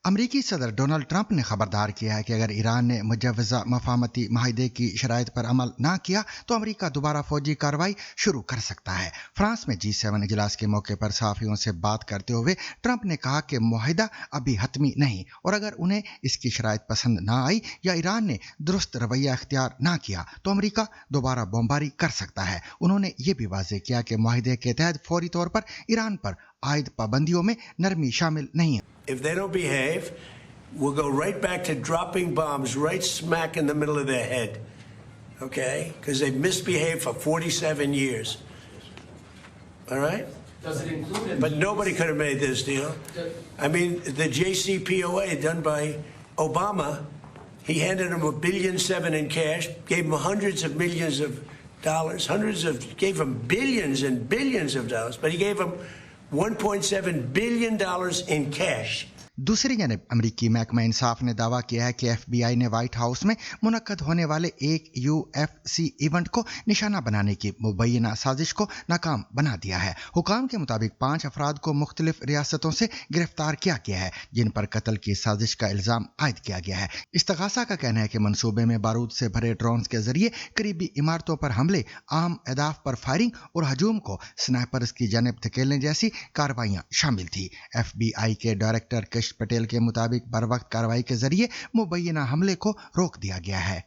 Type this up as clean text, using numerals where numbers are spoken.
अमरीकी सदर Donald Trump ने खबरदार किया है कि अगर ईरान ने मुजव्वज़ा मफाहमती माहिदे की शराइत पर अमल ना किया तो अमरीका दोबारा फौजी कार्रवाई शुरू कर सकता है। फ्रांस में G7 इजलास के मौके पर सहाफ़ियों से बात करते हुए ट्रंप ने कहा कि मुआहिदा अभी हतमी नहीं और अगर उन्हें इसकी शराइत पसंद ना आई या ईरान ने दुरुस्त रवैया इख्तियार ना किया तो अमरीका दोबारा बमबारी कर सकता है। उन्होंने ये भी वाज़ेह किया कि मुआहिदे के तहत फौरी तौर पर ईरान पर आयद पाबंदियों में नरमी शामिल नहीं है। If they don't behave, we'll go right back to dropping bombs right smack in the middle of their head. Okay? Because they've misbehaved for 47 years. All right? Does it include? But nobody could have made this deal. I mean, the JCPOA done by Obama, he handed him $1.7 billion in cash, gave him hundreds of millions of dollars, gave him billions and billions of dollars, but he gave him $1.7 billion in cash. दूसरी जानब अमरीकी महकमा इंसाफ ने दावा किया है कि FBI ने व्हाइट हाउस में मुनक्कद होने वाले एक UFC इवेंट को निशाना बनाने की मुबैना साजिश को नाकाम बना दिया है। हुकाम के मुताबिक 5 अफराद को मुख्तलिफ रियासतों से गिरफ्तार किया गया है जिन पर कत्ल की साजिश का इल्ज़ाम आयद किया गया है। इस्तगासा का कहना है कि मंसूबे में बारूद से भरे ड्रोन्स के जरिए करीबी इमारतों पर हमले, आम अहदाफ पर फायरिंग और हजूम को स्नाइपर्स की जानिब धकेलने जैसी कार्रवाइयाँ शामिल थी। FBI के डायरेक्टर पटेल के मुताबिक बर वक्त कार्रवाई के जरिए मुबैना हमले को रोक दिया गया है।